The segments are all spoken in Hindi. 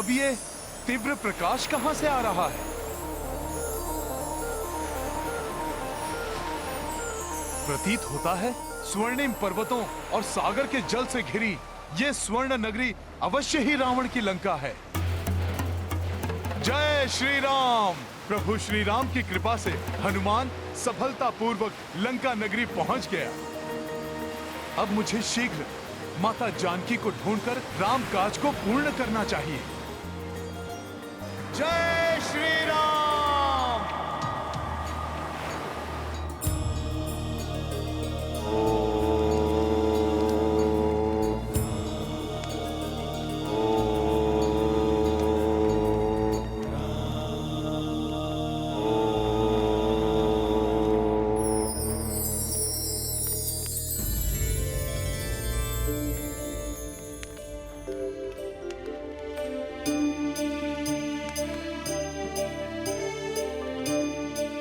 अब ये तीव्र प्रकाश कहां से आ रहा है? प्रतीत होता है स्वर्णिम पर्वतों और सागर के जल से घिरी ये स्वर्ण नगरी अवश्य ही रावण की लंका है। जय श्री राम। प्रभु श्री राम की कृपा से हनुमान सफलतापूर्वक लंका नगरी पहुंच गया। अब मुझे शीघ्र माता जानकी को ढूंढकर राम काज को पूर्ण करना चाहिए। जय श्री राम।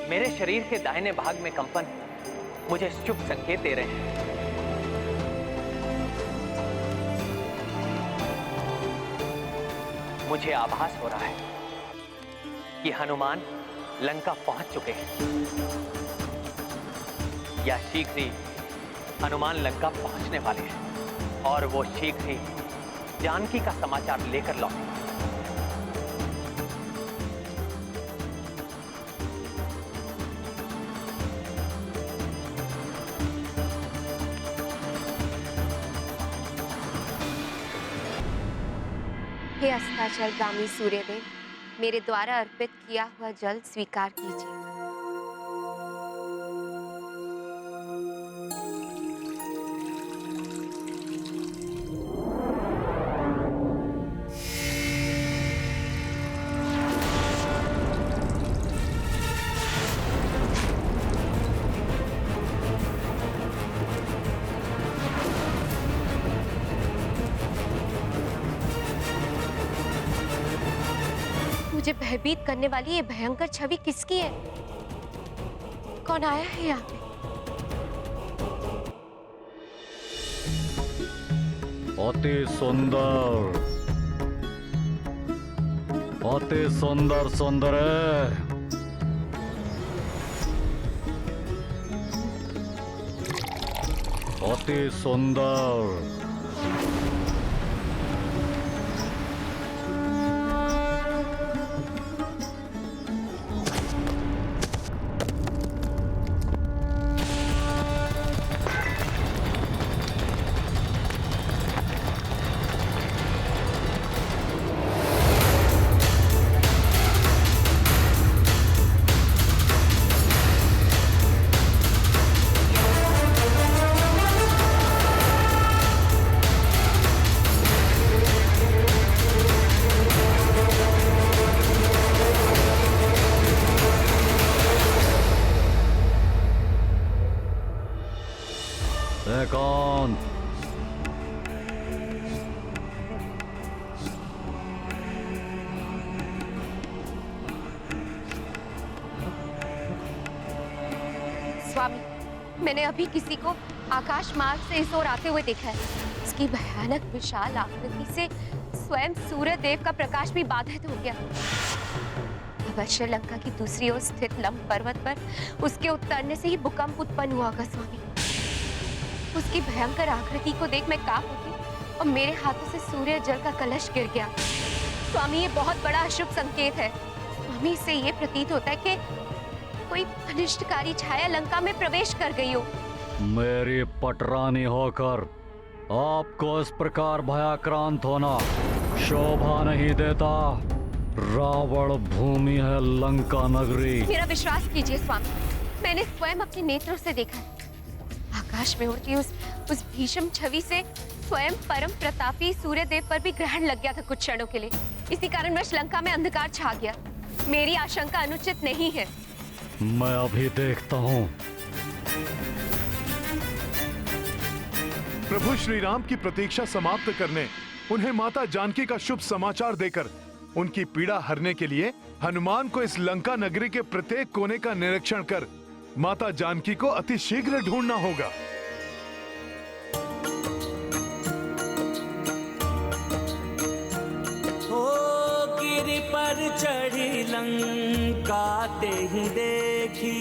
मेरे शरीर के दाहिने भाग में कंपन मुझे शुभ संकेत दे रहे हैं। मुझे आभास हो रहा है कि हनुमान लंका पहुंच चुके हैं या शीघ्र ही हनुमान लंका पहुंचने वाले हैं और वो शीघ्र ही जानकी का समाचार लेकर लौटे। हे अस्ताचलगामी सूर्यदेव, मेरे द्वारा अर्पित किया हुआ जल स्वीकार कीजिए। मुझे भयभीत करने वाली ये भयंकर छवि किसकी है? कौन आया है यहाँ पे? अति सुंदर, अति सुंदर सुंदर है। अति सुंदर। कौन? स्वामी, मैंने अभी किसी को आकाश मार्ग से इस ओर आते हुए देखा है। इसकी भयानक विशाल आकृति से स्वयं सूर्य देव का प्रकाश भी बाधित हो गया। अवश्य लंका की दूसरी ओर स्थित लंब पर्वत पर उसके उतरने से ही भूकंप उत्पन्न हुआ होगा। स्वामी, उसकी भयंकर आकृति को देख मैं कांप उठी और मेरे हाथों से सूर्य जल का कलश गिर गया। स्वामी, ये बहुत बड़ा अशुभ संकेत है। स्वामी, इससे ये प्रतीत होता है कि कोई अनिष्टकारी छाया लंका में प्रवेश कर गई हो। मेरी पटरानी होकर आपको इस प्रकार भयाक्रांत होना शोभा नहीं देता। रावण भूमि है लंका नगरी। मेरा विश्वास कीजिए स्वामी, मैंने स्वयं अपने नेत्रों से देखा है। आकाश में उड़ती उस भीषण छवि से स्वयं परम प्रतापी सूर्य देव पर भी ग्रहण लग गया था कुछ क्षणों के लिए। इसी कारणवश लंका में अंधकार छा गया। मेरी आशंका अनुचित नहीं है। मैं अभी देखता हूँ। प्रभु श्री राम की प्रतीक्षा समाप्त करने, उन्हें माता जानकी का शुभ समाचार देकर उनकी पीड़ा हरने के लिए हनुमान को इस लंका नगरी के प्रत्येक कोने का निरीक्षण कर माता जानकी को अति शीघ्र ढूंढना होगा। ओ पर चढ़ी लंका ते ही देखी,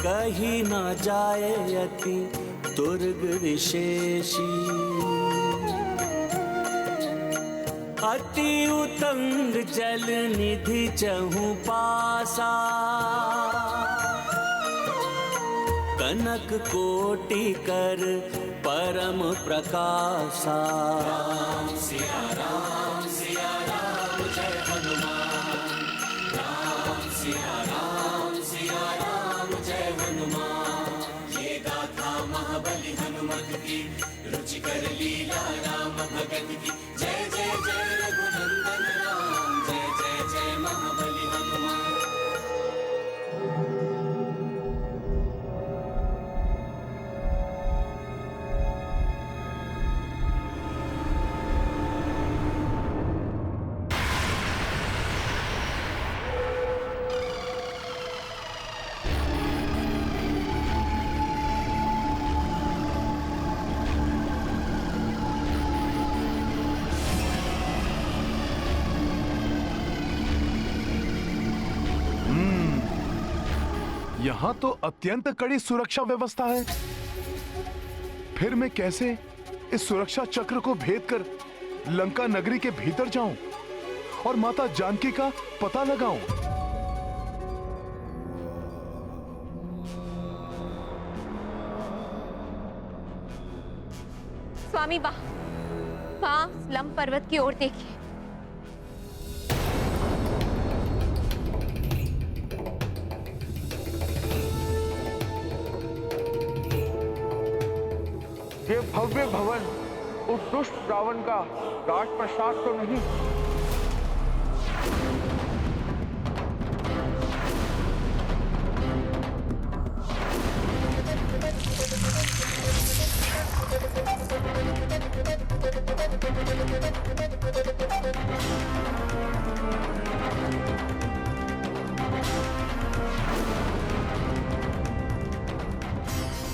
कहीं न जाए अति दुर्ग विशेषी। अति उतंग जल निधि चहु पासा, कनक कोटि कर परम प्रकाशा। राम सिया राम जय हनुमान, राम सिया राम जय हनुमान। ये गाथा महाबली हनुमत की, रुचिकर लीला राम भगत की। जय जय जय रघुनंदन राम, जय जय जय महाबली हनुमान। यहाँ तो अत्यंत कड़ी सुरक्षा व्यवस्था है। फिर मैं कैसे इस सुरक्षा चक्र को भेद कर लंका नगरी के भीतर जाऊं और माता जानकी का पता लगाऊं? स्वामी वहां लंब पर्वत की ओर देखिए। ये भव्य भवन उस दुष्ट रावण का राजप्रसाद तो नहीं?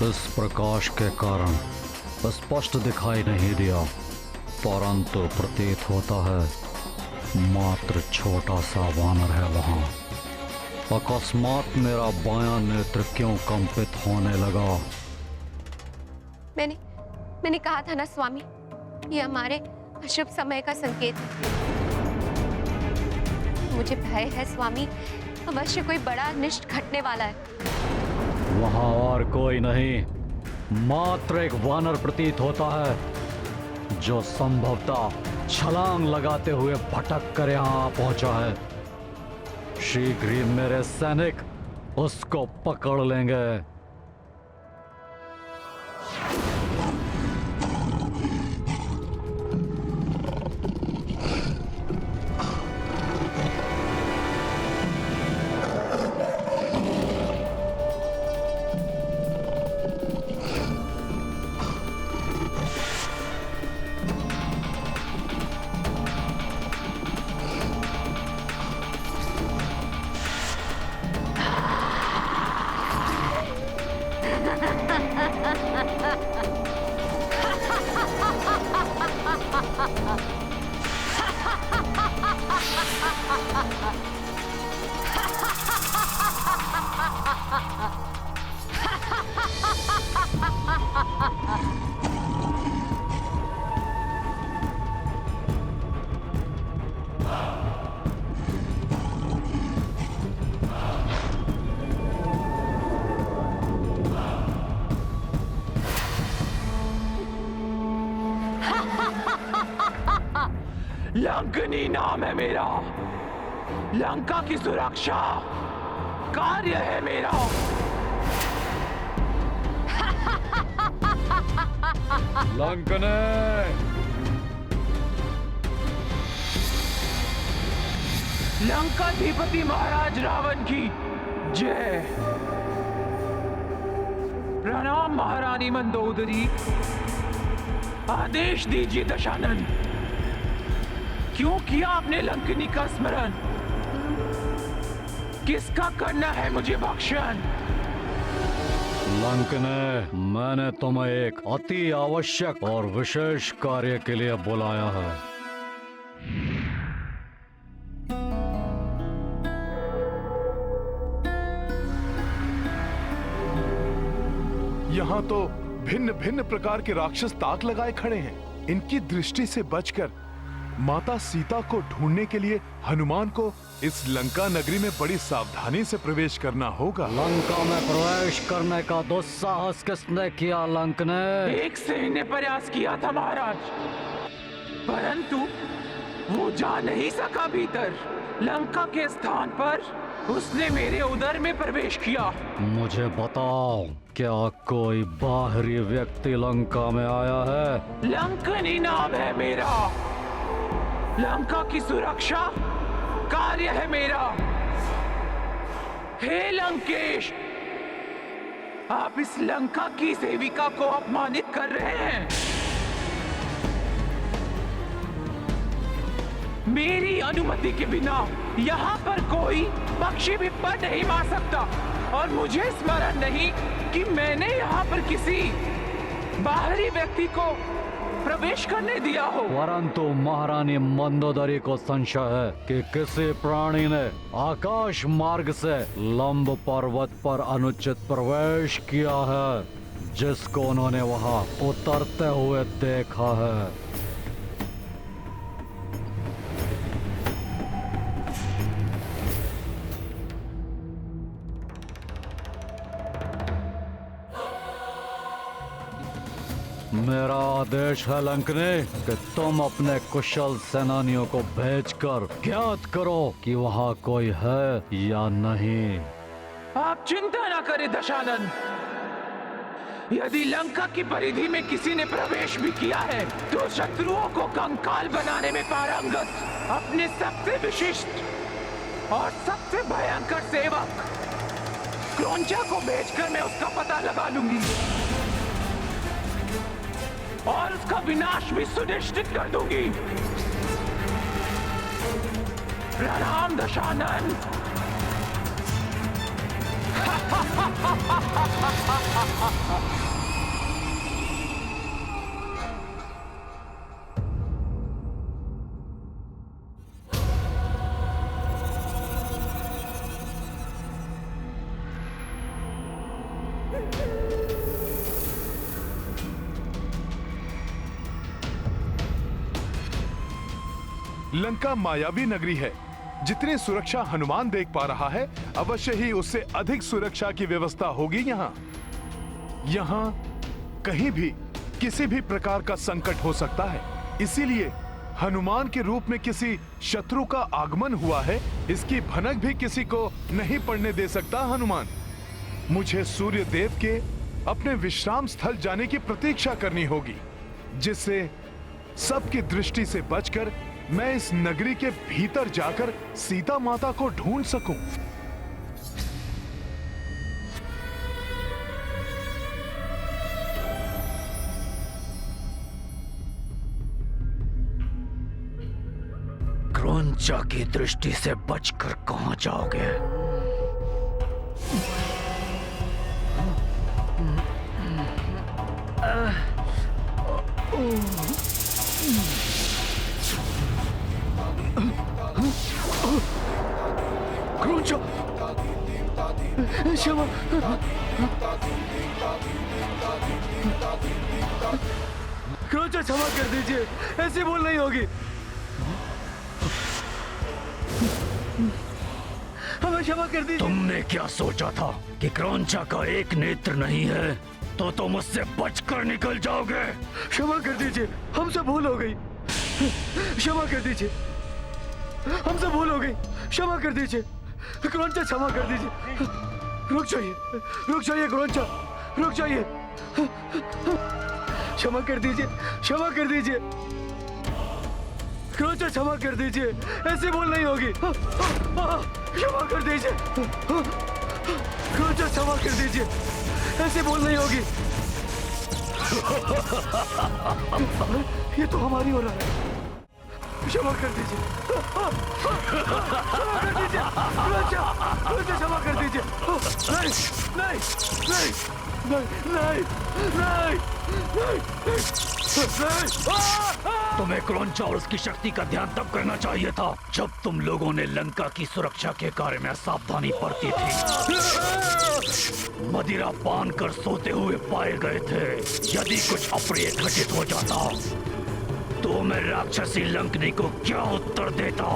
इस प्रकाश के कारण स्पष्ट दिखाई नहीं दिया, परंतु प्रतीत होता है मात्र छोटा सा वानर है वहां। अकस्मात मेरा बायां नेत्र क्यों कंपित होने लगा? मैंने कहा था ना स्वामी, ये हमारे अशुभ समय का संकेत है। मुझे भय है स्वामी, अवश्य कोई बड़ा अनिष्ट घटने वाला है। वहां और कोई नहीं, मात्र एक वानर प्रतीत होता है, जो संभवतः छलांग लगाते हुए भटक कर यहां पहुंचा है। शीघ्र ही मेरे सैनिक उसको पकड़ लेंगे। लंकनी नाम है मेरा, लंका की सुरक्षा कार्य है मेरा। लंकने, लंकाधिपति महाराज रावण की जय। प्रणाम महारानी मंदोदरी। आदेश दीजिए दशानन, क्यों किया आपने लंकनी का स्मरण? किसका करना है मुझे भक्षण? लंकने, मैंने तुम्हें एक अति आवश्यक और विशेष कार्य के लिए बुलाया है। यहाँ तो भिन्न भिन्न प्रकार के राक्षस ताक लगाए खड़े हैं। इनकी दृष्टि से बचकर माता सीता को ढूंढने के लिए हनुमान को इस लंका नगरी में बड़ी सावधानी से प्रवेश करना होगा। लंका में प्रवेश करने का दुस्साहस किसने किया? लंक ने। एक सैन्य ने प्रयास किया था महाराज, परंतु वो जा नहीं सका भीतर। लंका के स्थान पर उसने मेरे उदर में प्रवेश किया। मुझे बताओ, क्या कोई बाहरी व्यक्ति लंका में आया है? लंकनी नाम है मेरा। लंका की सुरक्षा कार्य है मेरा। हे लंकेश, आप इस लंका की सेविका को अपमानित कर रहे हैं। मेरी अनुमति के बिना यहाँ पर कोई पक्षी भी पर नहीं मार सकता, और मुझे स्मरण नहीं कि मैंने यहाँ पर किसी बाहरी व्यक्ति को प्रवेश करने दिया हो। परंतु महारानी मंदोदरी को संशय है कि किसी प्राणी ने आकाश मार्ग से लंब पर्वत पर अनुचित प्रवेश किया है, जिसको उन्होंने वहां उतरते हुए देखा है। मेरा आदेश है लंकने कि तुम अपने कुशल सेनानियों को भेजकर ज्ञात करो कि वहाँ कोई है या नहीं। आप चिंता न करें दशानन। यदि लंका की परिधि में किसी ने प्रवेश भी किया है तो शत्रुओं को कंकाल बनाने में पारंगत अपने सबसे विशिष्ट और सबसे भयंकर सेवक क्रौंचा को भेजकर मैं उसका पता लगा लूंगी और उसका विनाश भी सुनिश्चित कर दूंगी। प्रणाम दशानन। लंका मायावी नगरी है। जितनी सुरक्षा हनुमान देख पा रहा है, अवश्य ही उससे अधिक सुरक्षा की व्यवस्था होगी यहाँ। यहाँ कहीं भी किसी भी प्रकार का संकट हो सकता है, इसीलिए हनुमान के रूप में किसी शत्रु का आगमन हुआ है, इसकी भनक भी किसी को नहीं पड़ने दे सकता हनुमान। मुझे सूर्य देव के अपने विश्राम स्थल जाने की प्रतीक्षा करनी होगी, जिससे सबकी दृष्टि से बचकर मैं इस नगरी के भीतर जाकर सीता माता को ढूंढ सकूं। क्रौंचा की दृष्टि से बचकर कहां जाओगे? क्रौंचा, क्षमा, क्रौंचा क्षमा कर दीजिए, ऐसी भूल नहीं होगी। हमें क्षमा कर दीजिए। तुमने क्या सोचा था कि क्रौंचा का एक नेत्र नहीं है तो तुम उससे बचकर निकल जाओगे? क्षमा कर दीजिए, हमसे भूल हो गई। क्षमा कर दीजिए, हमसे भूल हो गई। क्षमा कर दीजिए क्रौंचा, क्षमा कर दीजिए। रुक जाइए क्रौंचा, रुक जाइए। क्षमा कर दीजिए, क्षमा कर दीजिए क्रौंचा, क्षमा कर दीजिए, ऐसी भूल नहीं होगी। क्षमा कर दीजिए क्रौंचा, क्षमा कर दीजिए, ऐसी भूल नहीं होगी। ये तो हमारी हो रहा है। क्षमा कर दीजिए, क्षमा कर दीजिए क्रौंचा, क्षमा कर दीजिए। नहीं नहीं नहीं नहीं नहीं नहीं नहीं नहीं। तुम्हें क्रौंचा और उसकी शक्ति का ध्यान तब करना चाहिए था जब तुम लोगों ने लंका की सुरक्षा के कार्य में सावधानी बरती थी। मदिरा पान कर सोते हुए पाए गए थे। यदि कुछ अप्रिय घटित हो जाता तो मैं राक्षसी लंकनी को क्या उत्तर देता?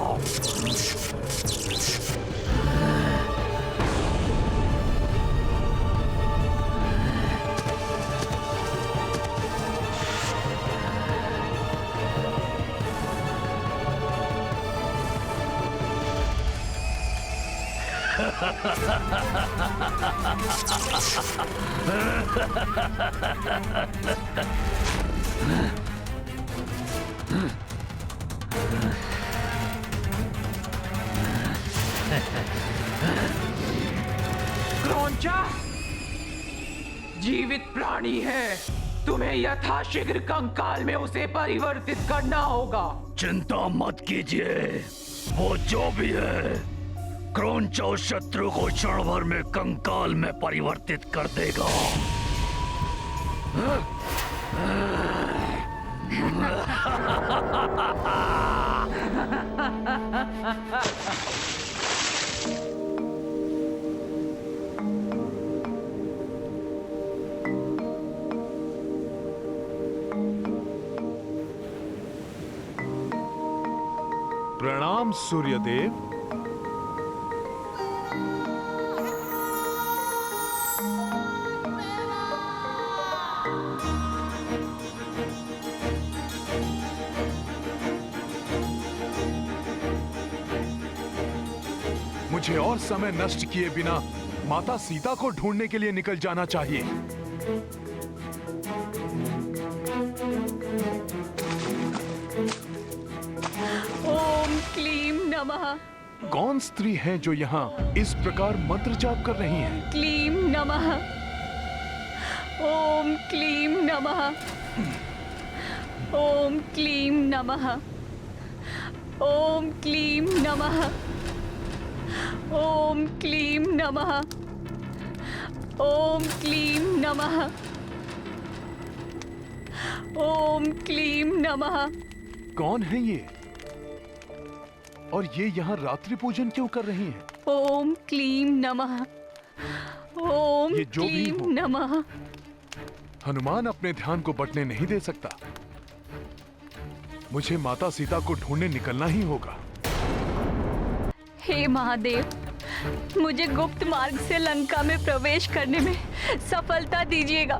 क्रौंचा जीवित प्राणी है, तुम्हें यथाशीघ्र कंकाल में उसे परिवर्तित करना होगा। चिंता मत कीजिए, वो जो भी है क्रौंचा उस शत्रु को क्षण भर में कंकाल में परिवर्तित कर देगा। प्रणाम सूर्यदेव। मुझे और समय नष्ट किए बिना माता सीता को ढूंढने के लिए निकल जाना चाहिए। ओम क्लीम नमः। कौन स्त्री है जो यहाँ इस प्रकार मंत्र जाप कर रही है? क्लीम नमः। ओम क्लीम नमः। ओम क्लीम नमः। ओम क्लीम नमः। ओम क्लीम नमः। ओम क्लीम नमः। ओम क्लीम नमः। कौन है ये? और ये यहाँ रात्रि पूजन क्यों कर रही हैं? ओम क्लीम नमः। ओम ये जो भी क्लीम हो। नमः। हनुमान अपने ध्यान को बटने नहीं दे सकता। मुझे माता सीता को ढूंढने निकलना ही होगा। हे महादेव, मुझे गुप्त मार्ग से लंका में प्रवेश करने में सफलता दीजिएगा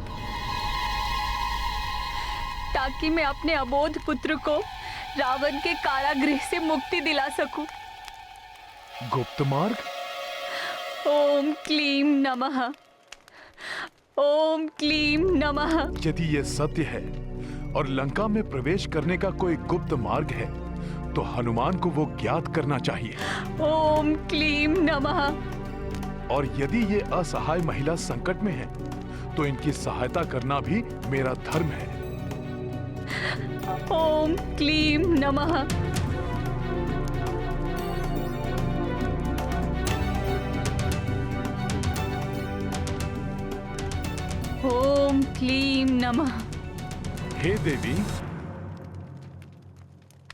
ताकि मैं अपने अबोध पुत्र को रावण के कारागृह से मुक्ति दिला सकूं। गुप्त मार्ग? ओम क्लीम नमः। ओम क्लीम नमः। यदि ये सत्य है और लंका में प्रवेश करने का कोई गुप्त मार्ग है तो हनुमान को वो ज्ञात करना चाहिए। ओम क्लीम नमः। और यदि ये असहाय महिला संकट में है तो इनकी सहायता करना भी मेरा धर्म है। ओम क्लीम नमः। ओम क्लीम नमः। हे देवी,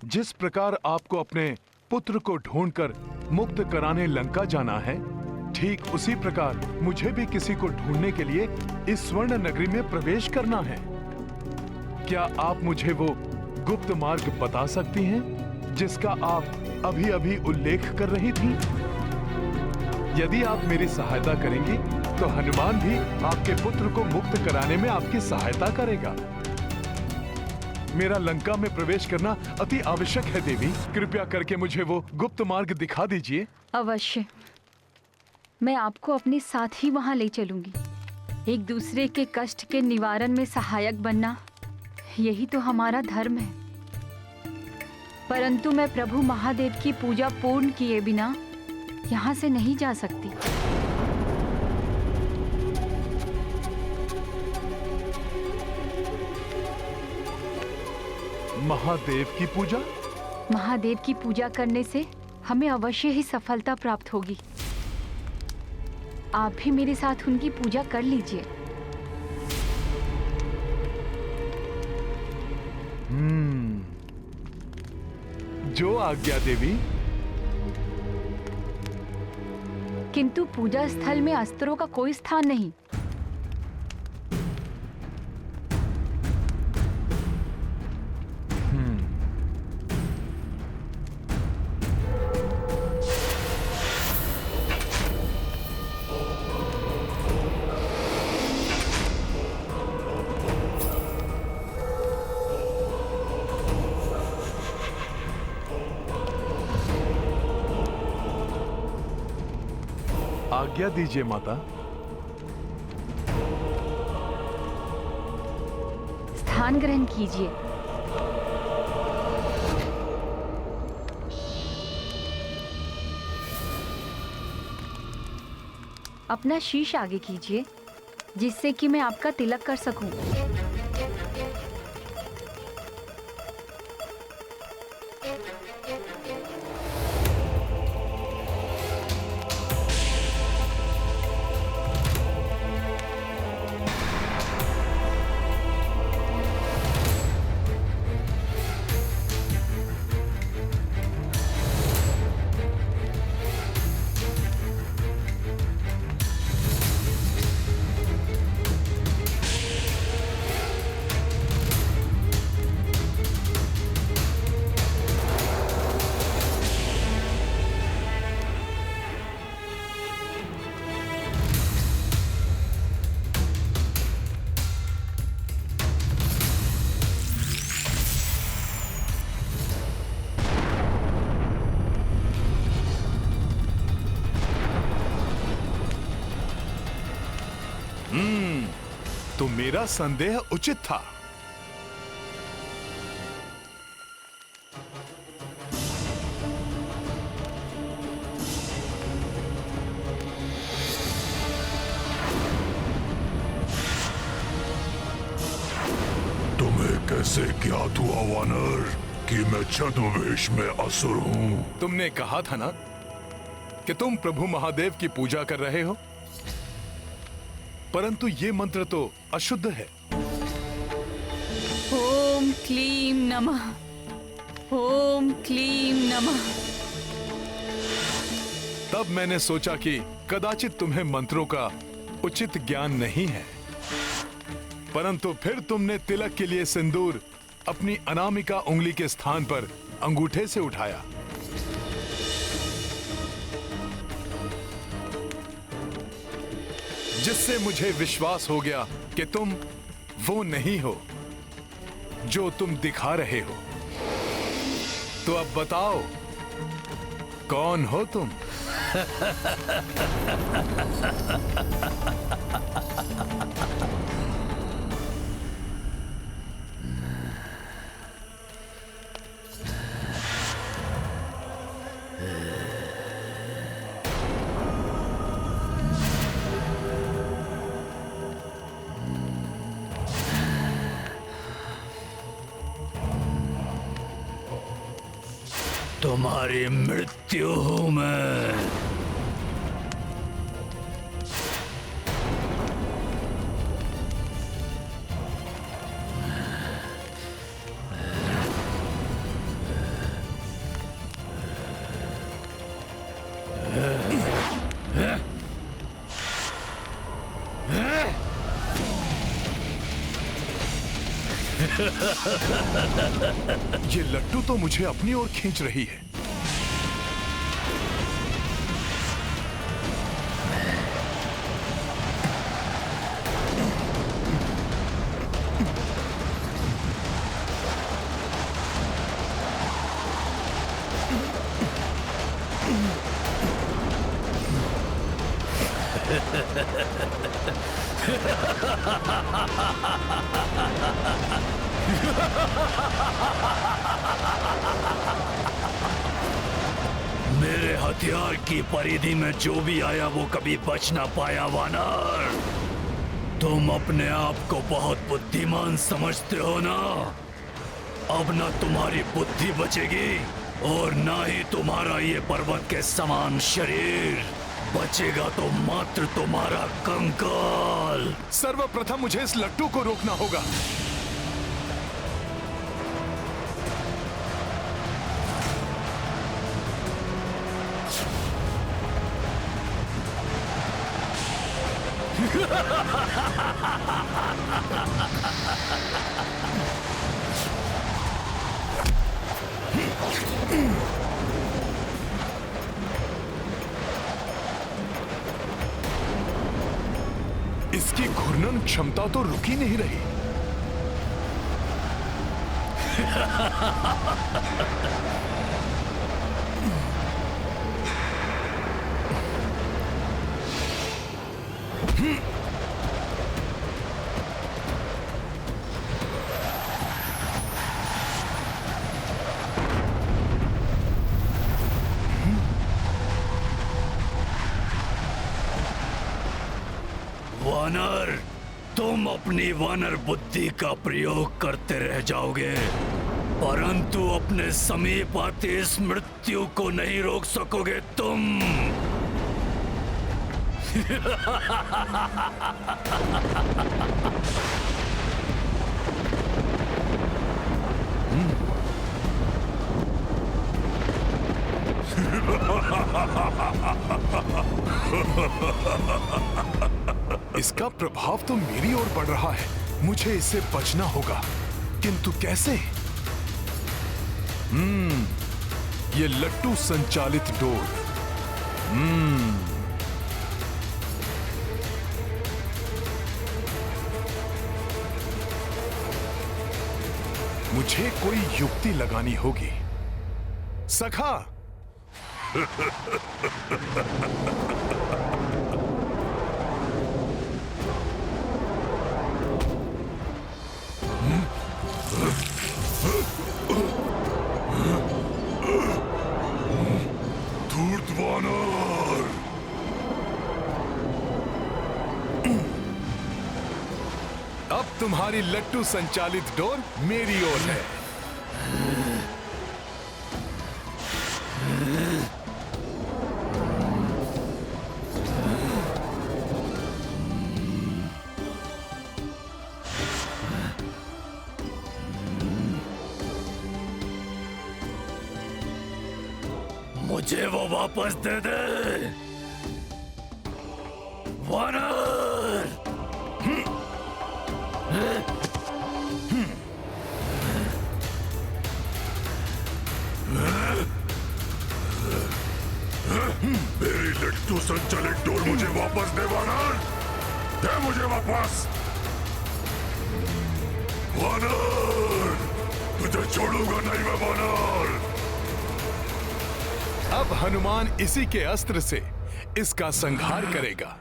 जिस प्रकार आपको अपने पुत्र को ढूंढकर मुक्त कराने लंका जाना है, ठीक उसी प्रकार मुझे भी किसी को ढूंढने के लिए इस स्वर्ण नगरी में प्रवेश करना है। क्या आप मुझे वो गुप्त मार्ग बता सकती हैं जिसका आप अभी अभी उल्लेख कर रही थी? यदि आप मेरी सहायता करेंगी तो हनुमान भी आपके पुत्र को मुक्त कराने में आपकी सहायता करेगा। मेरा लंका में प्रवेश करना अति आवश्यक है देवी। कृपया करके मुझे वो गुप्त मार्ग दिखा दीजिए। अवश्य, मैं आपको अपने साथ ही वहां ले चलूंगी। एक दूसरे के कष्ट के निवारण में सहायक बनना, यही तो हमारा धर्म है। परंतु मैं प्रभु महादेव की पूजा पूर्ण किए बिना यहाँ से नहीं जा सकती। महादेव की पूजा? महादेव की पूजा करने से हमें अवश्य ही सफलता प्राप्त होगी। आप भी मेरे साथ उनकी पूजा कर लीजिए। जो आज्ञा देवी। किंतु पूजा स्थल में अस्त्रों का कोई स्थान नहीं। आज्ञा दीजिए माता। स्थान ग्रहण कीजिए। अपना शीश आगे कीजिए जिससे कि मैं आपका तिलक कर सकूं। तो मेरा संदेह उचित था। तुम्हें कैसे ज्ञात हुआ वानर कि मैं छद्मवेश में असुर हूँ? तुमने कहा था ना कि तुम प्रभु महादेव की पूजा कर रहे हो, परंतु ये मंत्र तो अशुद्ध है। ओम क्लीं नमः। ओम क्लीं नमः। तब मैंने सोचा कि कदाचित तुम्हें मंत्रों का उचित ज्ञान नहीं है, परंतु फिर तुमने तिलक के लिए सिंदूर अपनी अनामिका उंगली के स्थान पर अंगूठे से उठाया। जिससे मुझे विश्वास हो गया कि तुम वो नहीं हो जो तुम दिखा रहे हो। तो अब बताओ, कौन हो तुम? तुम्हारी मृत्यु हूं मैं। ये लट्टू तो मुझे अपनी ओर खींच रही है। मेरे हथियार की परिधि में जो भी आया वो कभी बच ना पाया वानर। तुम अपने आप को बहुत बुद्धिमान समझते हो ना? अब ना तुम्हारी बुद्धि बचेगी और ना ही तुम्हारा ये पर्वत के समान शरीर बचेगा, तो मात्र तुम्हारा कंकाल। सर्वप्रथम मुझे इस लट्टू को रोकना होगा। इसकी घूर्णन क्षमता तो रुक ही नहीं रही। वानर, तुम अपनी वानर बुद्धि का प्रयोग करते रह जाओगे, परंतु अपने समीप आती इस मृत्यु को नहीं रोक सकोगे तुम। इसका प्रभाव तो मेरी ओर बढ़ रहा है। मुझे इससे बचना होगा, किंतु कैसे? ये लट्टू संचालित डोर। मुझे कोई युक्ति लगानी होगी। सखा, धूर्त वानर, अब तुम्हारी लट्टू संचालित डोर मेरी ओर है। मुझे वो वापस दे दे, वानर। मेरी लट्टू संचालित डोर मुझे वापस दे वानर, दे मुझे वापस। वानर, तुझे छोड़ूंगा नहीं मैं वानर। अब हनुमान इसी के अस्त्र से इसका संहार करेगा।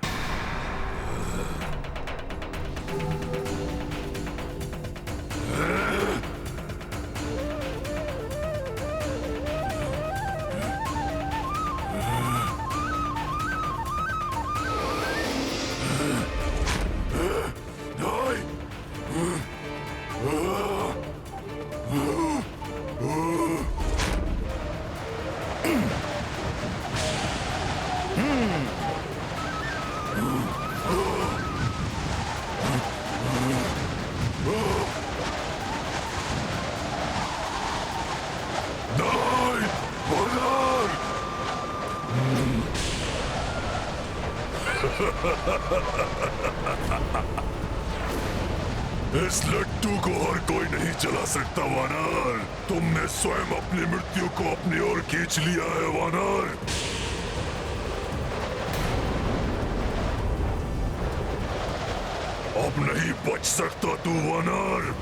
इस लट्टू को हर कोई नहीं चला सकता वानर। तुमने स्वयं अपनी मृत्यु को अपनी ओर खींच लिया है वानर। अब नहीं बच सकता तू वानर।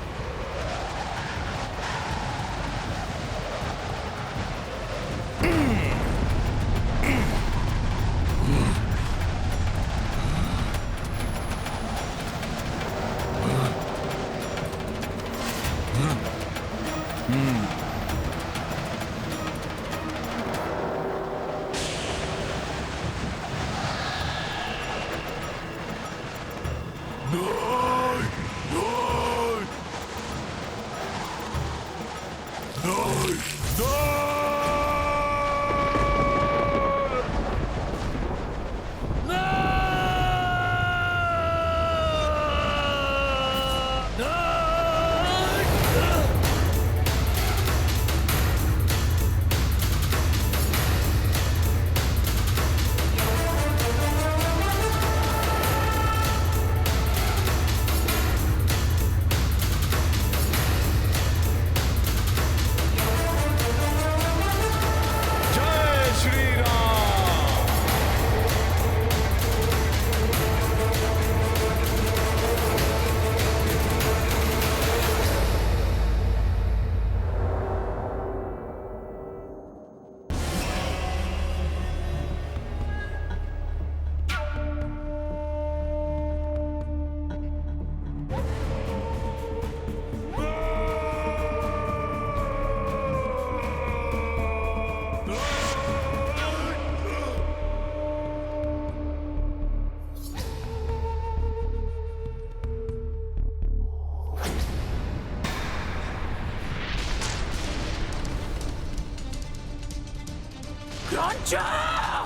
बचाओ!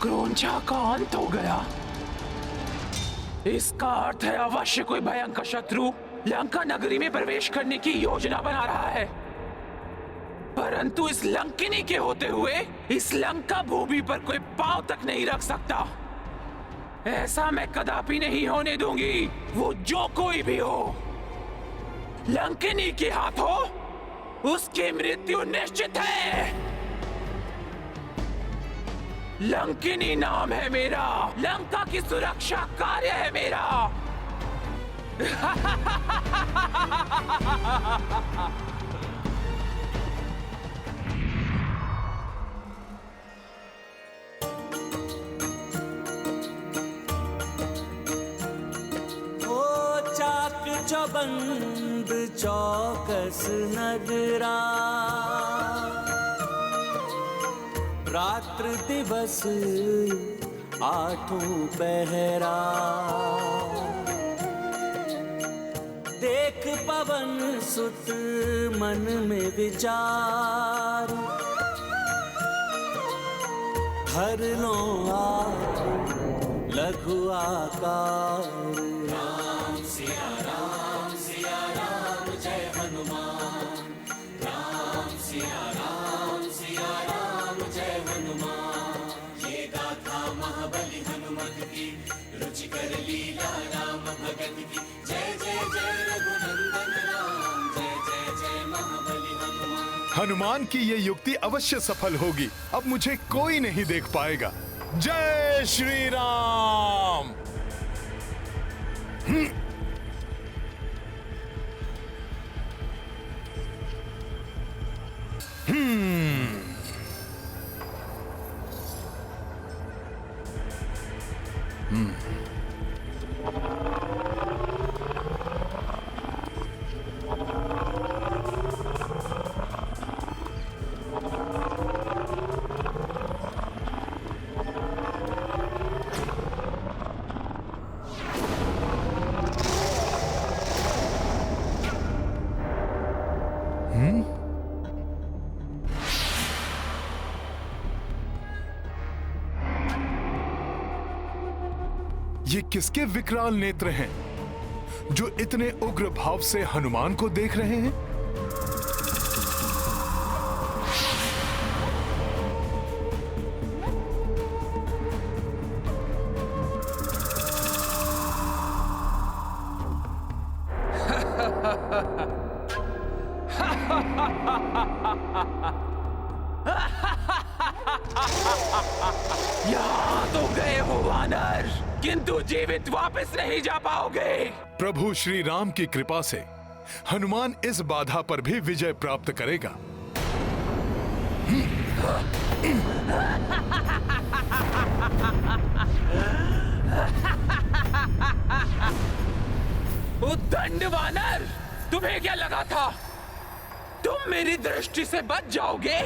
क्रोंचा का अंत हो गया। इसका अर्थ है अवश्य कोई भयंकर शत्रु लंका नगरी में प्रवेश करने की योजना बना रहा है। परंतु इस लंकिनी के होते हुए इस लंका भूमि पर कोई पांव तक नहीं रख सकता। ऐसा मैं कदापि नहीं होने दूंगी। वो जो कोई भी हो, लंकिनी के हाथों उसकी मृत्यु निश्चित है। लंकिनी नाम है मेरा, लंका की सुरक्षा कार्य है मेरा। चौबंद चौकस नगरा, रात्र दिवस आठों पहरा। देख पवन सुत मन में विचार, हर लो लघु आकार। राम सिया राम जय हनुमान। राम सिया राम जय हनुमान। ये गाथा महाबली हनुमत की, रुचिकर लीला राम भगत की। जय जय जय रघुनंदन राम, जय जय जय महाबली हनुमान। हनुमान की ये युक्ति अवश्य सफल होगी। अब मुझे कोई नहीं देख पाएगा। जय श्री राम। ये किसके विकराल नेत्र हैं जो इतने उग्र भाव से हनुमान को देख रहे हैं? यहाँ तो गए हो वानर, किंतु जीवित वापस नहीं जा पाओगे। प्रभु श्री राम की कृपा से हनुमान इस बाधा पर भी विजय प्राप्त करेगा। उद्दंड वानर, तुम्हें क्या लगा था तुम मेरी दृष्टि से बच जाओगे?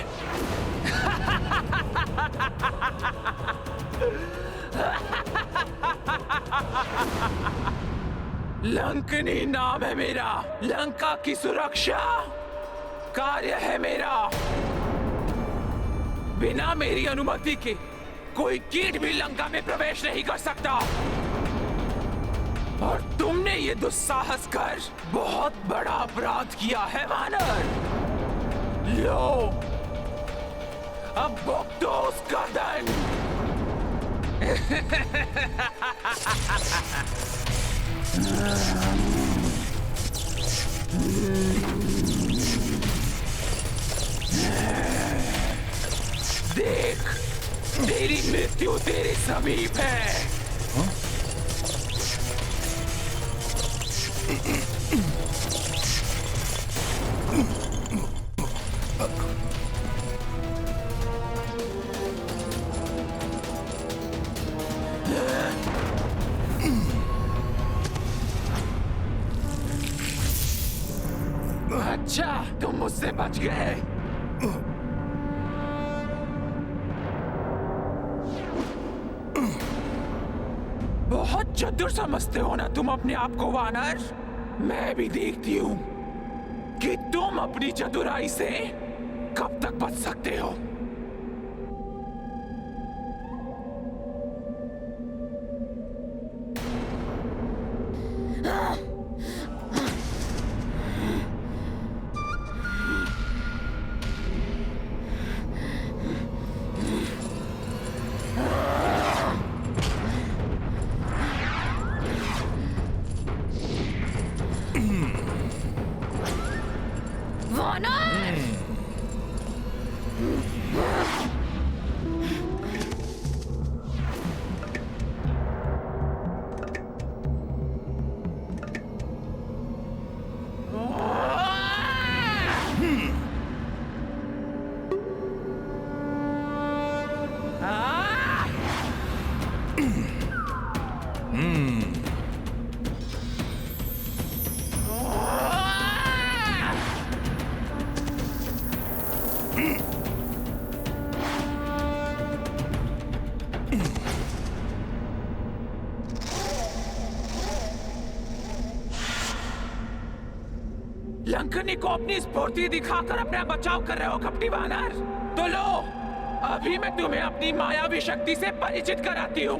लंकनी नाम है मेरा, लंका की सुरक्षा कार्य है मेरा। बिना मेरी अनुमति के कोई कीट भी लंका में प्रवेश नहीं कर सकता। और तुमने ये दुस्साहस कर बहुत बड़ा अपराध किया है वानर। लो, अब भुगतो उसका दंड। देख, तेरी मृत्यु तेरे समीप है। अच्छा, तुम मुझसे बच गए। बहुत चतुर समझते हो ना तुम अपने आप को वानर। मैं भी देखती हूँ कि तुम अपनी चतुराई से कब तक बच सकते हो। लंकनी को अपनी स्फूर्ति दिखाकर अपना बचाव कर रहे हो कपटी वानर। तो लो, अभी मैं तुम्हें अपनी मायावी शक्ति से परिचित कराती हूँ।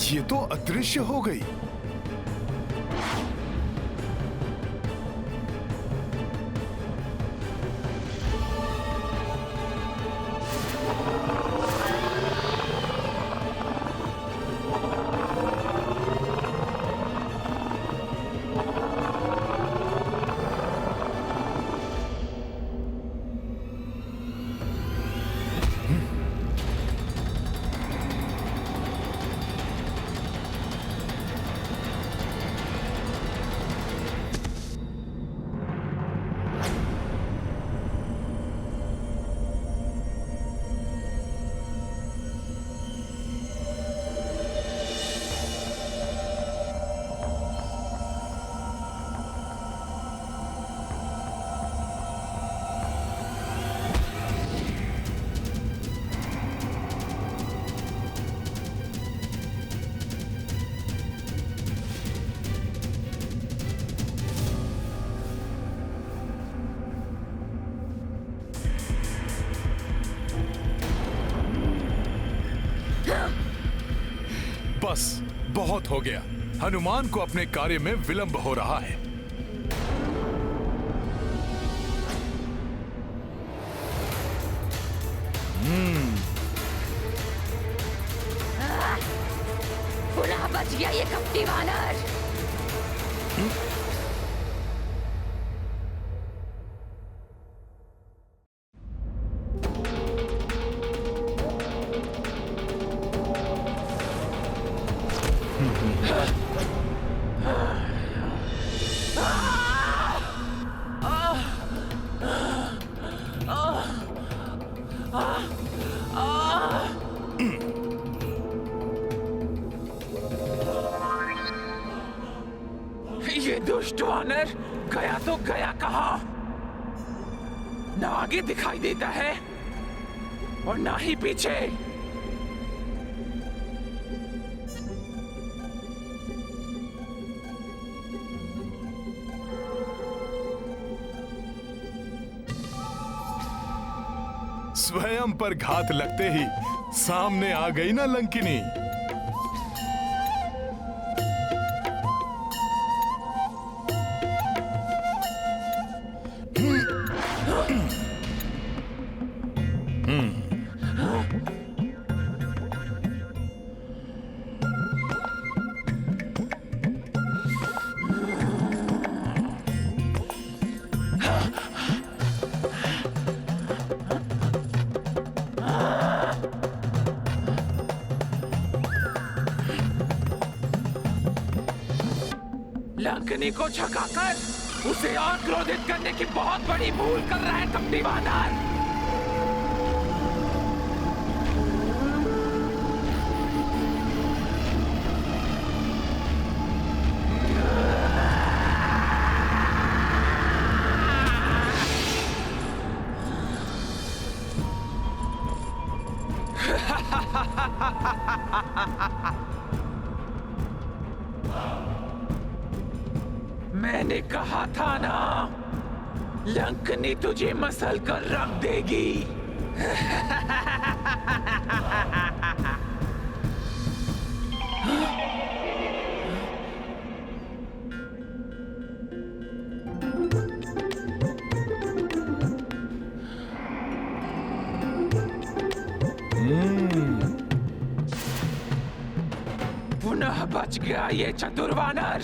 ये तो अदृश्य हो गई। बस बहुत हो गया। हनुमान को अपने कार्य में विलंब हो रहा है। पुनः बच गया ये कपटी वानर। ये दुष्ट वानर गया तो गया कहाँ? ना आगे दिखाई देता है और ना ही पीछे। स्वयं पर घात लगते ही सामने आ गई ना लंकिनी। लंकनी को झकाकर उसे और क्रोधित करने की बहुत बड़ी भूल कर रहा है कपटी वानर। मैंने कहा था ना, लंकनी तुझे मसल कर रख देगी। पुनः बच गया ये चतुर वानर।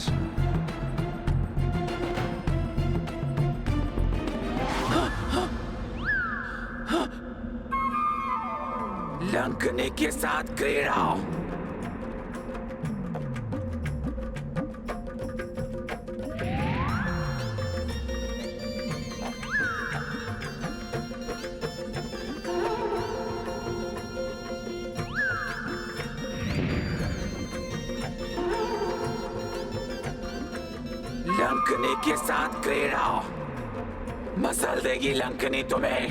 लंकनी के साथ क्रीड़ा। लंकनी के साथ क्रीड़ा। मसल देगी लंकनी तुम्हें।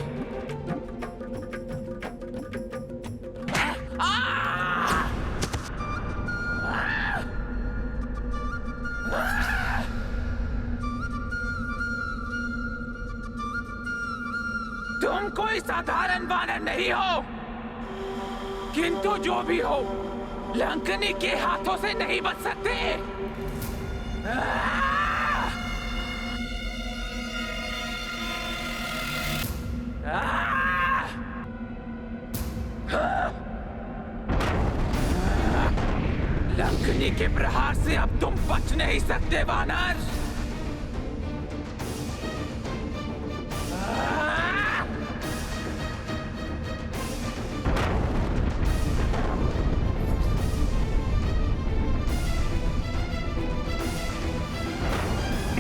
तुम कोई साधारण वानर नहीं हो, किंतु जो भी हो, लंकनी के हाथों से नहीं बच सकते। लंकनी के प्रहार से अब तुम बच नहीं सकते वानर।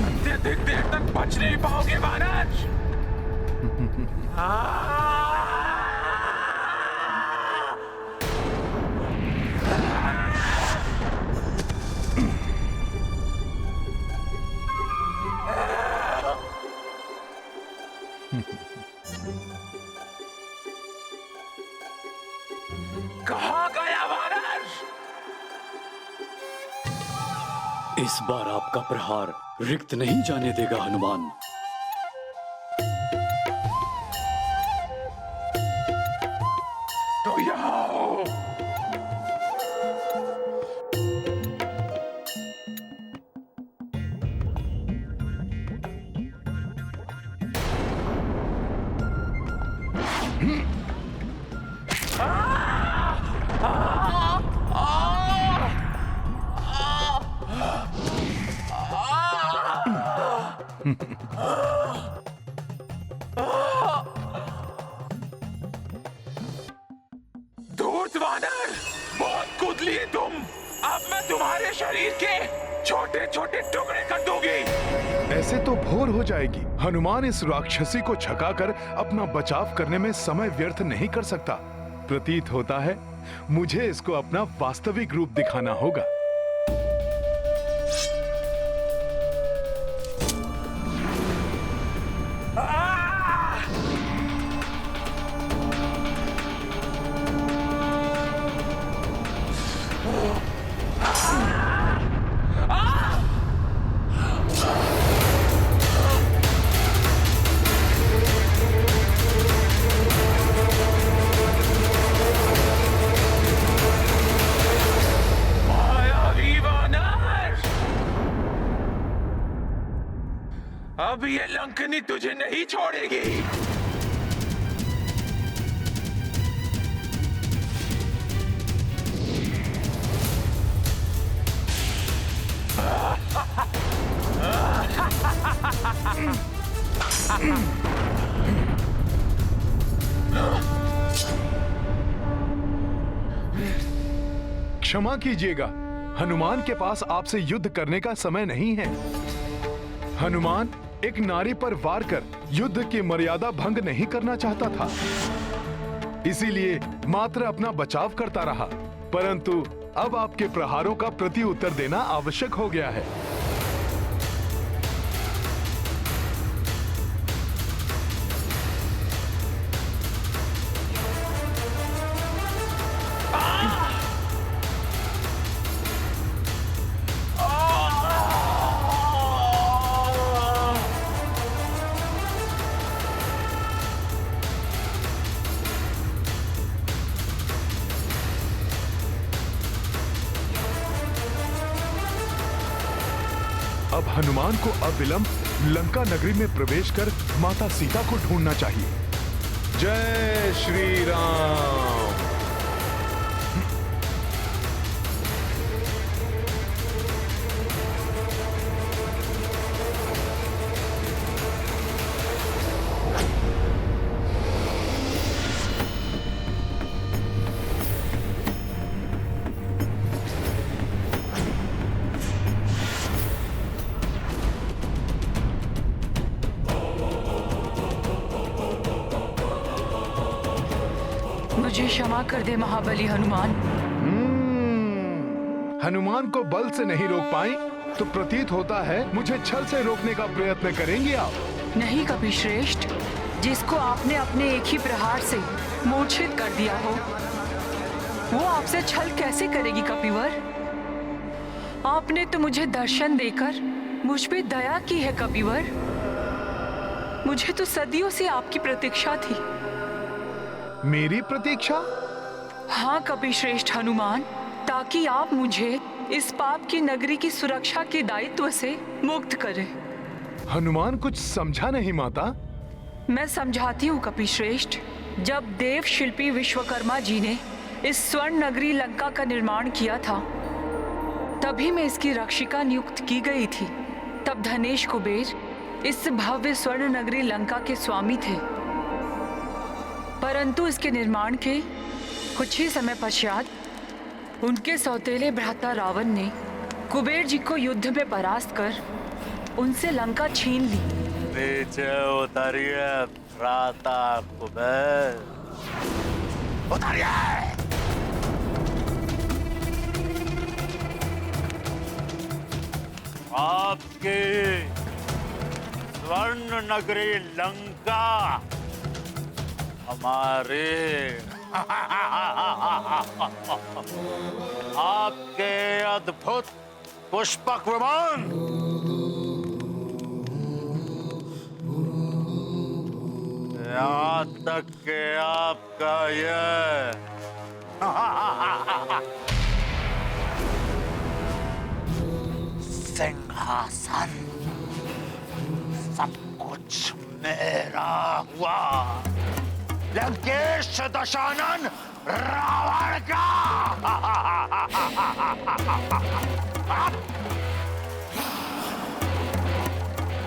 अत्यधिक देर तक बच नहीं पाओगे वानर। कहाँ गया वानर? इस बार आपका प्रहार रिक्त नहीं जाने देगा हनुमान। तो यहाँ हो। धूर्त वानर, बहुत कूद लिए तुम। अब मैं तुम्हारे शरीर के छोटे छोटे टुकड़े कर दूंगी। ऐसे तो भोर हो जाएगी। हनुमान इस राक्षसी को छकाकर अपना बचाव करने में समय व्यर्थ नहीं कर सकता। प्रतीत होता है मुझे इसको अपना वास्तविक रूप दिखाना होगा। अब ये लंकनी तुझे नहीं छोड़ेगी। क्षमा कीजिएगा, हनुमान के पास आपसे युद्ध करने का समय नहीं है। हनुमान एक नारी पर वार कर युद्ध की मर्यादा भंग नहीं करना चाहता था, इसीलिए मात्र अपना बचाव करता रहा। परंतु अब आपके प्रहारों का प्रति उत्तर देना आवश्यक हो गया है। अब हनुमान को अविलंब लंका नगरी में प्रवेश कर माता सीता को ढूंढना चाहिए। जय श्री राम। मुझे क्षमा कर दे महाबली हनुमान। हनुमान को बल से नहीं रोक पाई तो प्रतीत होता है मुझे छल से रोकने का प्रयत्न करेंगे आप। नहीं कपिश्रेष्ठ, जिसको आपने अपने एक ही प्रहार से मूर्छित कर दिया हो, वो आपसे छल कैसे करेगी कपिवर? आपने तो मुझे दर्शन देकर मुझ पे दया की है कपिवर। मुझे तो सदियों से आपकी प्रतीक्षा थी। मेरी प्रतीक्षा? हाँ कपिश्रेष्ठ हनुमान, ताकि आप मुझे इस पाप की नगरी की सुरक्षा के दायित्व से मुक्त करें। हनुमान कुछ समझा नहीं माता। मैं समझाती हूँ कपिश्रेष्ठ। जब देव शिल्पी विश्वकर्मा जी ने इस स्वर्ण नगरी लंका का निर्माण किया था, तभी मैं इसकी रक्षिका नियुक्त की गई थी। तब धनेश कुबेर इस भव्य स्वर्ण नगरी लंका के स्वामी थे, परंतु इसके निर्माण के कुछ ही समय पश्चात उनके सौतेले भ्राता रावण ने कुबेर जी को युद्ध में परास्त कर उनसे लंका छीन ली। नीचे उतरिए भ्राता कुबेर, उतरिए। आपकी स्वर्ण नगरी लंका हमारे आपके अद्भुत पुष्पक विमान यहाँ तक के आपका यह सिंहासन सब कुछ मेरा हुआ। लंकेश दशानन रावण का।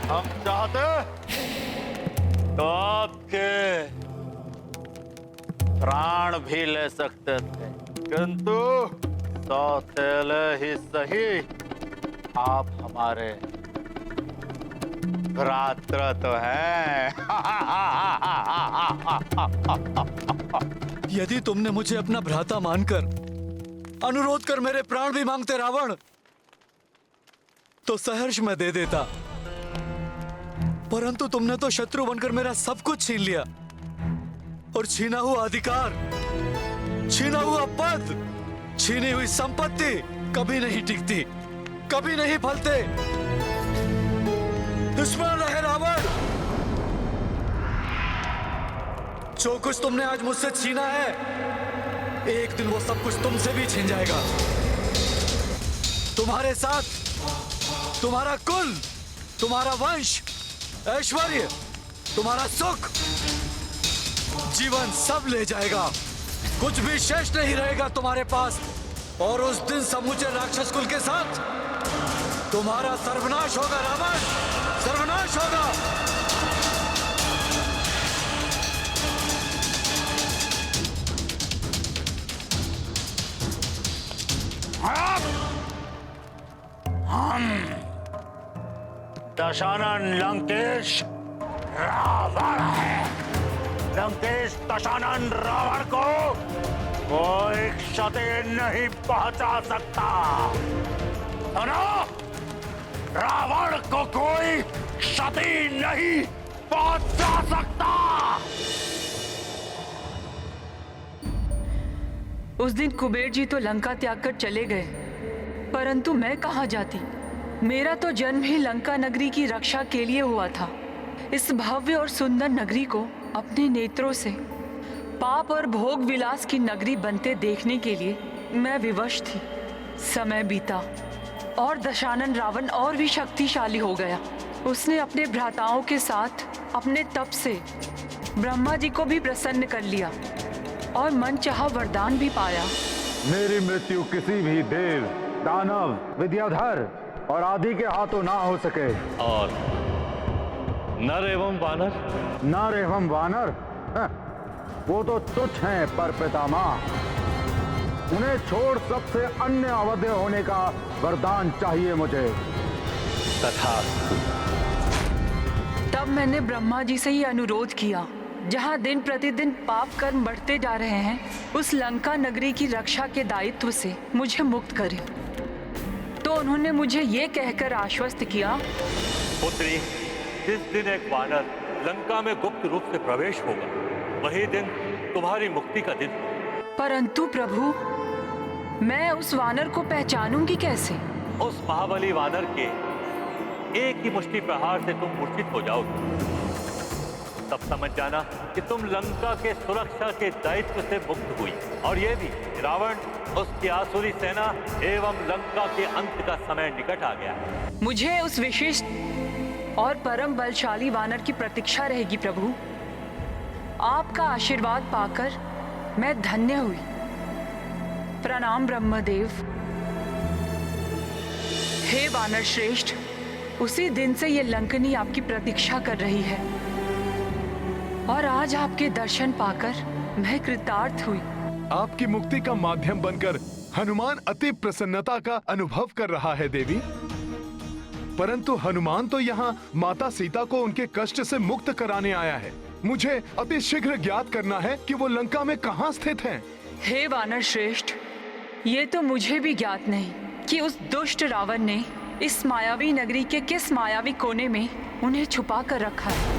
हम चाहते तो आपके प्राण भी ले सकते थे, किंतु सौतेले ही सही आप हमारे भ्रात्र तो हैं। यदि तुमने मुझे अपना भ्राता मानकर अनुरोध कर मेरे प्राण भी मांगते रावण, तो सहर्ष मैं दे देता, परंतु तुमने तो शत्रु बनकर मेरा सब कुछ छीन लिया। और छीना हुआ अधिकार, छीना हुआ पद, छीनी हुई संपत्ति कभी नहीं टिकती, कभी नहीं फलते। दुश्मन रहे रावण, जो कुछ तुमने आज मुझसे छीना है, एक दिन वो सब कुछ तुमसे भी छीन जाएगा। तुम्हारे साथ तुम्हारा कुल, तुम्हारा वंश, ऐश्वर्य, तुम्हारा सुख, जीवन सब ले जाएगा। कुछ भी शेष नहीं रहेगा तुम्हारे पास। और उस दिन समूचे राक्षस कुल के साथ तुम्हारा सर्वनाश होगा रावण, सर्वनाश होगा। हम दशानन लंकेश रावण है। लंकेश दशानन रावण को कोई क्षति नहीं पहुंचा सकता। सुनो, रावण को कोई क्षति नहीं पहुंचा सकता। उस दिन कुबेर जी तो लंका त्याग कर चले गए, परंतु मैं कहाँ जाती। मेरा तो जन्म ही लंका नगरी की रक्षा के लिए हुआ था। इस भव्य और सुंदर नगरी को अपने नेत्रों से पाप और भोग विलास की नगरी बनते देखने के लिए मैं विवश थी। समय बीता, और दशानन रावण और भी शक्तिशाली हो गया। उसने अपने भ्राताओं के साथ अपने तप से ब्रह्मा जी को भी प्रसन्न कर लिया और मनचाहा वरदान भी पाया। मेरी मृत्यु किसी भी देव, दानव, विद्याधर और आदि के हाथों ना हो सके। और नर एवं वानर? नर एवं वानर वो तो तुच्छ हैं पर पितामह। उन्हें छोड़ सबसे अन्य अवध्य होने का वरदान चाहिए मुझे। तथा तब मैंने ब्रह्मा जी से ही अनुरोध किया, जहां दिन प्रतिदिन पाप कर्म बढ़ते जा रहे हैं, उस लंका नगरी की रक्षा के दायित्व से मुझे मुक्त करें। तो उन्होंने मुझे ये कहकर आश्वस्त किया, पुत्री, जिस दिन एक वानर लंका में गुप्त रूप से प्रवेश होगा, वही दिन तुम्हारी मुक्ति का दिन। परंतु प्रभु, मैं उस वानर को पहचानूंगी कैसे? उस महाबली वानर के एक ही मुष्टि प्रहार से तुम मूर्छित हो जाओगे। तब समझ जाना कि तुम लंका के सुरक्षा के दायित्व से मुक्त हुई। और ये भी रावण, उसकी आसुरी सेना एवं लंका के अंत का समय निकट आ गया है। मुझे उस विशिष्ट और परम बलशाली वानर की प्रतीक्षा रहेगी प्रभु। आपका आशीर्वाद पाकर मैं धन्य हुई। प्रणाम ब्रह्मदेव। हे वानर श्रेष्ठ, उसी दिन से ये लंकनी आपकी प्रतीक्षा कर रही है और आज आपके दर्शन पाकर मैं कृतार्थ हुई। आपकी मुक्ति का माध्यम बनकर हनुमान अति प्रसन्नता का अनुभव कर रहा है देवी। परंतु हनुमान तो यहाँ माता सीता को उनके कष्ट से मुक्त कराने आया है। मुझे अति शीघ्र ज्ञात करना है कि वो लंका में कहाँ स्थित हैं। हे वानर श्रेष्ठ, ये तो मुझे भी ज्ञात नहीं कि उस दुष्ट रावण ने इस मायावी नगरी के किस मायावी कोने में उन्हें छुपा कर रखा है।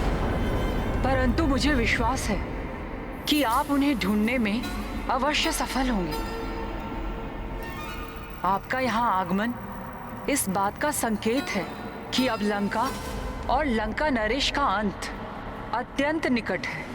परंतु मुझे विश्वास है कि आप उन्हें ढूंढने में अवश्य सफल होंगे। आपका यहाँ आगमन इस बात का संकेत है कि अब लंका और लंका नरेश का अंत अत्यंत निकट है।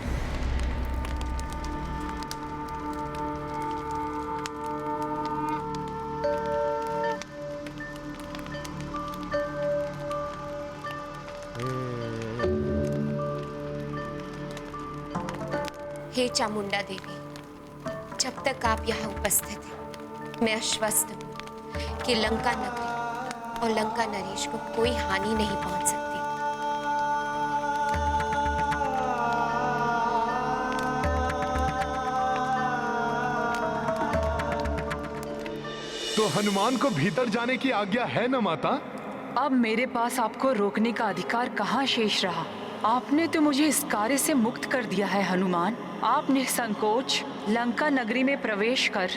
हे चामुंडा देवी, जब तक आप यहाँ उपस्थित हैं, मैं आश्वस्त हूँ कि लंका नगरी और लंका नरेश को कोई हानि नहीं पहुँच सकती। तो हनुमान को भीतर जाने की आज्ञा है न माता? अब मेरे पास आपको रोकने का अधिकार कहाँ शेष रहा? आपने तो मुझे इस कार्य से मुक्त कर दिया है हनुमान। आप निसंकोच लंका नगरी में प्रवेश कर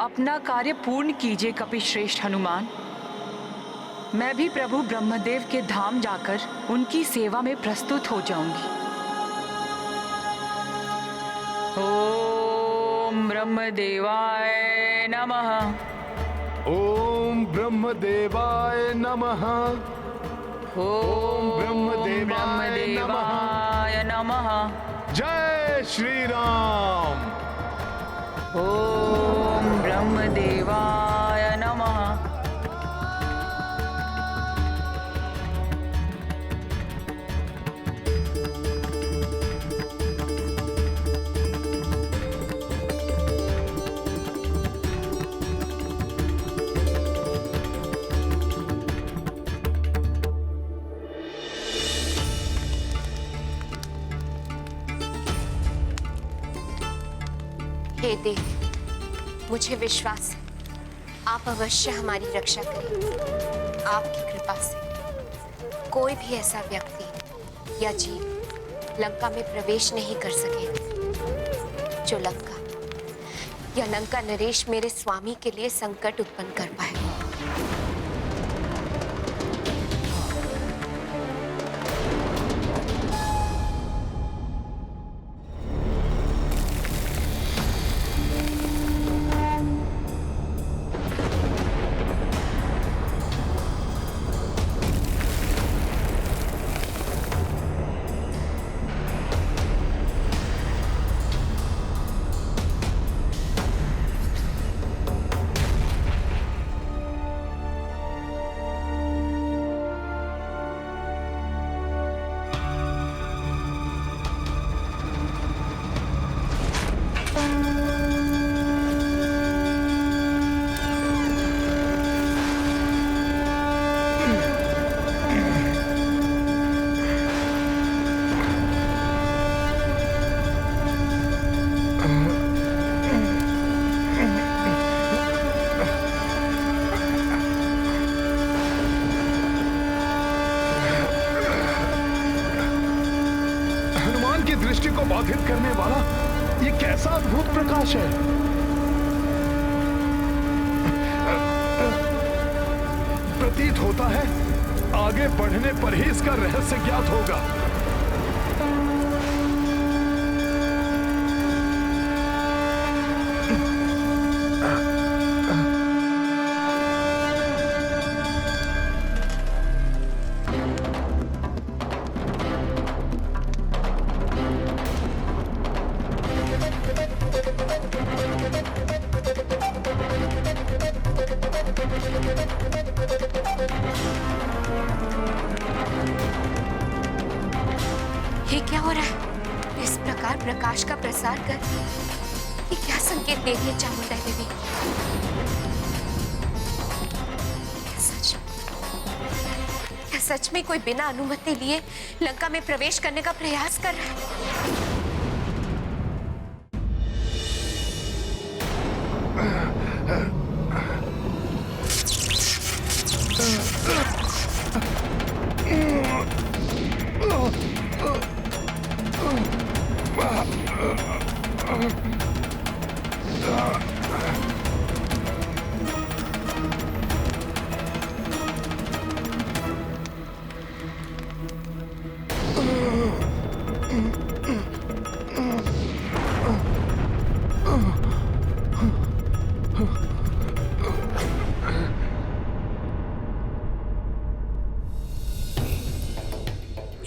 अपना कार्य पूर्ण कीजिए कपिश्रेष्ठ हनुमान। मैं भी प्रभु ब्रह्मदेव के धाम जाकर उनकी सेवा में प्रस्तुत हो जाऊंगी। ओम ब्रह्मदेवाय नमः। ओम ब्रह्मदेवाय नमः। ओम ब्रह्मदेवाय नमः। जय श्री राम। ओम ब्रह्मदेवाय नमः। हे देवी, मुझे विश्वास है आप अवश्य हमारी रक्षा करेंगे। आपकी कृपा से कोई भी ऐसा व्यक्ति या जीव लंका में प्रवेश नहीं कर सकेगा जो लंका या लंका नरेश मेरे स्वामी के लिए संकट उत्पन्न कर पाए। उनकी दृष्टि को बाधित करने वाला ये कैसा अद्भुत प्रकाश है? प्रतीत होता है आगे बढ़ने पर ही इसका रहस्य ज्ञात होगा। ये क्या हो रहा है? इस प्रकार प्रकाश का प्रसार कर ये क्या संकेत दे रही है चामुंडा देवी? क्या सच में कोई बिना अनुमति लिए लंका में प्रवेश करने का प्रयास कर रहा है?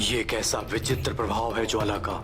ये कैसा विचित्र प्रभाव है ज्वाला का।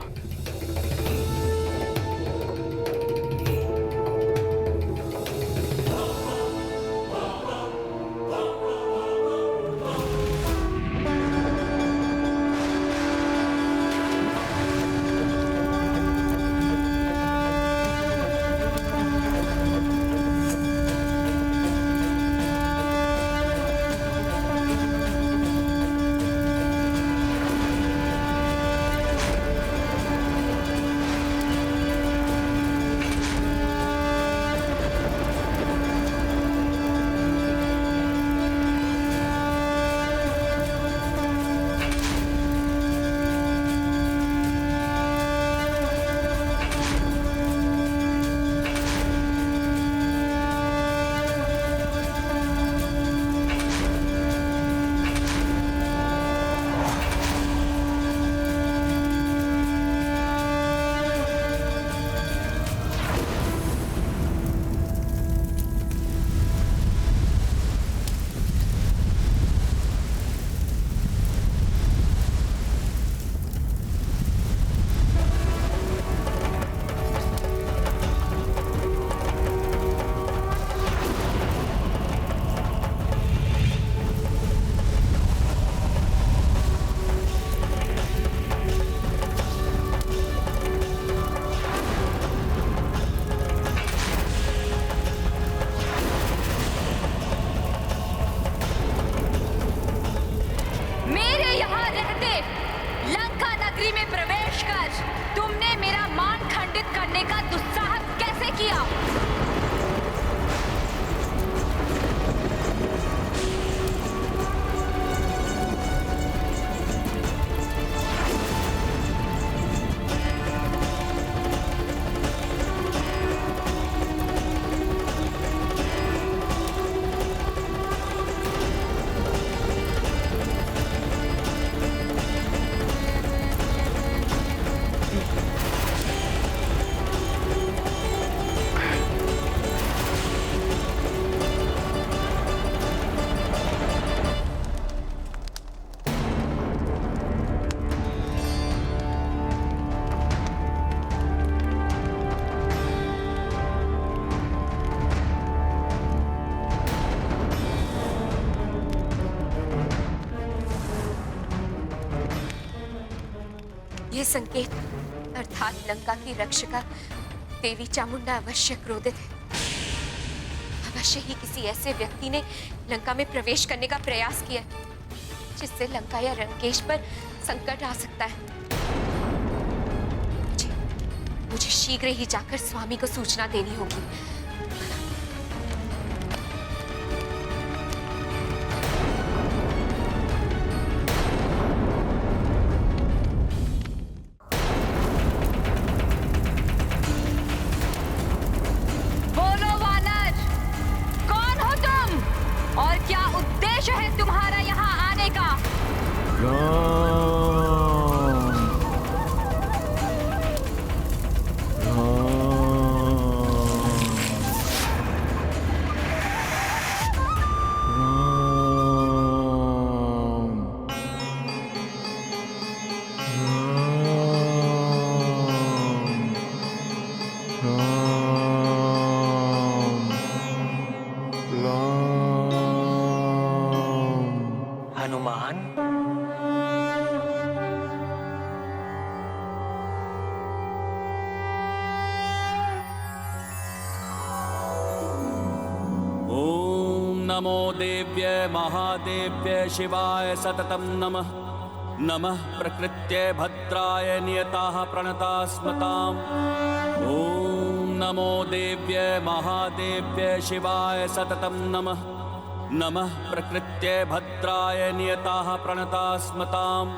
ये संकेत अर्थात लंका की रक्षिका देवी चामुंडा अवश्य क्रोधित है। अवश्य ही किसी ऐसे व्यक्ति ने लंका में प्रवेश करने का प्रयास किया जिससे लंका या लंकेश पर संकट आ सकता है। मुझे शीघ्र ही जाकर स्वामी को सूचना देनी होगी। नमो देव्ये महादेव्ये शिवाय सततं नमः। नमः प्रकृत्ये भद्राय नियताः प्रणता स्मताम्। ॐ नमो देव्ये महादेव्ये शिवाय सततं नमः। नमः प्रकृत्ये भद्राय नियताः प्रणता स्मताम्।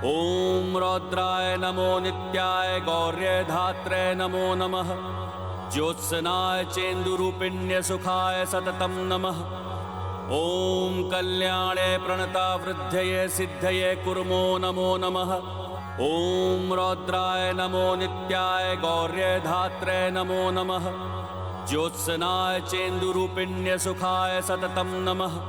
ॐ रौद्राय नमो नित्याय गौर्ये धात्रे नमो नमः। ज्योत्सनाय चेन्दुरूपिण्य सुखाय सततं नमः। ॐ कल्याणे प्रणता वृद्धये सिद्धये कुर्मो नमो नमः। ॐ रौद्राय नमो नित्याय गौर्ये धात्रे नमो नमः। ज्योत्सनाय चेन्दुरूपिण्य सुखाय सततं नमः।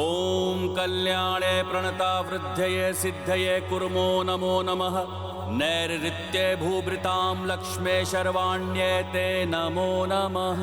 ॐ कल्याणे प्रणता वृद्धये सिद्धये कुर्मो नमो नमः। नैरृत्ये भूभृतां लक्ष्मे शर्वाण्ये ते नमो नमः।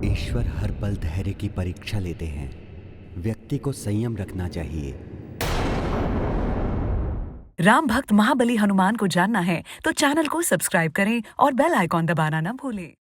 ईश्वर हर पल धैर्य की परीक्षा लेते हैं। व्यक्ति को संयम रखना चाहिए। राम भक्त महाबली हनुमान को जानना है तो चैनल को सब्सक्राइब करें और बेल आइकॉन दबाना न भूलें।